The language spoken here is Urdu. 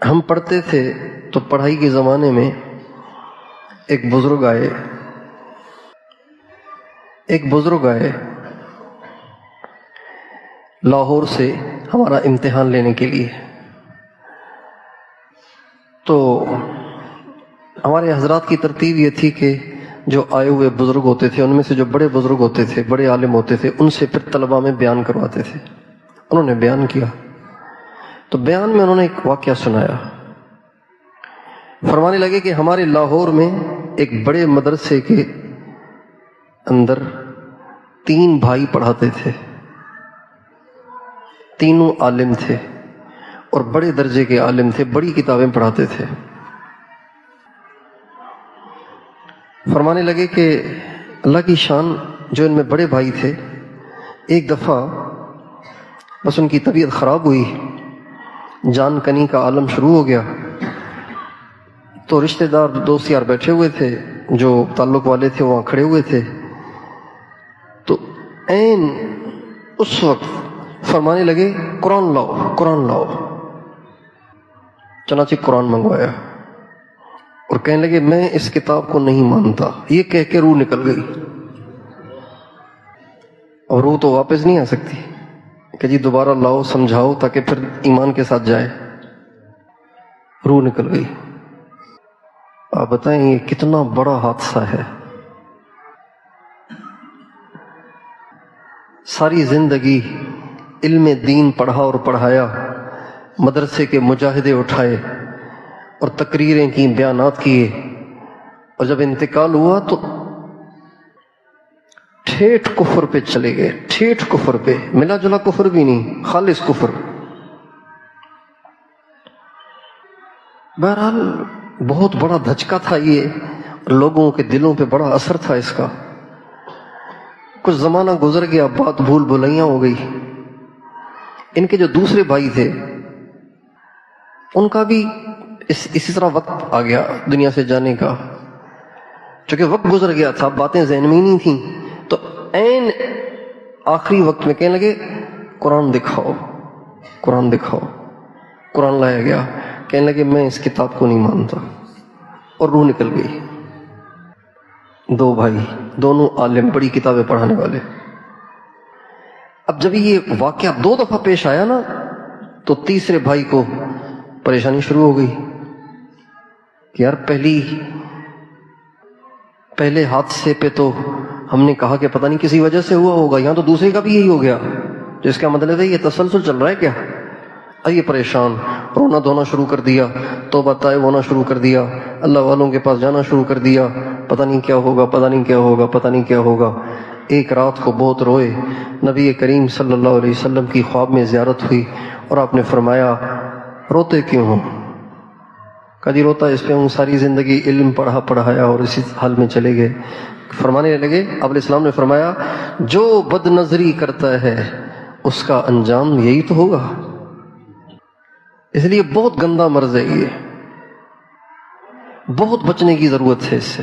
ہم پڑھتے تھے تو پڑھائی کے زمانے میں ایک بزرگ آئے لاہور سے ہمارا امتحان لینے کے لیے. تو ہمارے حضرات کی ترتیب یہ تھی کہ جو آئے ہوئے بزرگ ہوتے تھے ان میں سے جو بڑے بزرگ ہوتے تھے، بڑے عالم ہوتے تھے، ان سے پھر طلباء میں بیان کرواتے تھے. انہوں نے بیان کیا تو بیان میں انہوں نے ایک واقعہ سنایا. فرمانے لگے کہ ہمارے لاہور میں ایک بڑے مدرسے کے اندر 3 بھائی پڑھاتے تھے، تینوں عالم تھے اور بڑے درجے کے عالم تھے، بڑی کتابیں پڑھاتے تھے. فرمانے لگے کہ اللہ کی شان، جو ان میں بڑے بھائی تھے، ایک دفعہ بس ان کی طبیعت خراب ہوئی، جان کنی کا عالم شروع ہو گیا. تو رشتہ دار دوست یار بیٹھے ہوئے تھے، جو تعلق والے تھے وہاں کھڑے ہوئے تھے. تو عین اس وقت فرمانے لگے قرآن لاؤ، قرآن لاؤ. چنانچہ قرآن منگوایا اور کہنے لگے میں اس کتاب کو نہیں مانتا. یہ کہہ کے روح نکل گئی، اور روح تو واپس نہیں آ سکتی کہ جی دوبارہ لاؤ، سمجھاؤ تاکہ پھر ایمان کے ساتھ جائے. روح نکل گئی. آپ بتائیں یہ کتنا بڑا حادثہ ہے. ساری زندگی علم دین پڑھا اور پڑھایا، مدرسے کے مجاہدے اٹھائے اور تقریریں کی، بیانات کیے، اور جب انتقال ہوا تو ٹھیٹھ کفر پہ چلے گئے. ٹھیٹھ کفر پہ، ملا جلا کفر بھی نہیں، خالص کفر. بہرحال بہت بڑا دھچکا تھا یہ، لوگوں کے دلوں پہ بڑا اثر تھا اس کا. کچھ زمانہ گزر گیا، بات بھول بھلائیاں ہو گئی. ان کے جو دوسرے بھائی تھے ان کا بھی اسی طرح وقت آ گیا دنیا سے جانے کا. چونکہ وقت گزر گیا تھا، باتیں ذہن میں نہیں تھیں، تو عین آخری وقت میں کہنے لگے قرآن دکھاؤ، قرآن دکھاؤ. قرآن لایا گیا. کہنے لگے میں اس کتاب کو نہیں مانتا، اور روح نکل گئی. 2 بھائی، دونوں عالم، بڑی کتابیں پڑھانے والے. اب جب یہ واقعہ 2 دفعہ پیش آیا نا، تو تیسرے بھائی کو پریشانی شروع ہو گئی کہ یار پہلے حادثے پہ تو ہم نے کہا کہ پتہ نہیں کسی وجہ سے ہوا ہوگا، یہاں تو دوسرے کا بھی یہی ہو گیا، جس کا مطلب ہے یہ تسلسل چل رہا ہے کیا. یہ پریشان، رونا دھونا شروع کر دیا، توبہ طائب ہونا شروع کر دیا، اللہ والوں کے پاس جانا شروع کر دیا. پتہ نہیں کیا ہوگا، پتہ نہیں کیا ہوگا، پتہ نہیں کیا ہوگا. ایک رات کو بہت روئے. نبی کریم صلی اللہ علیہ وسلم کی خواب میں زیارت ہوئی اور آپ نے فرمایا روتے کیوں ہو؟ کدی روتا اس پہ ہوں، ساری زندگی علم پڑھایا اور اسی حال میں چلے گئے. فرمانے لگے، اب علیہ السلام نے فرمایا جو بد نظری کرتا ہے اس کا انجام یہی تو ہوگا. اس لیے بہت گندا مرض ہے یہ، بہت بچنے کی ضرورت ہے اس سے.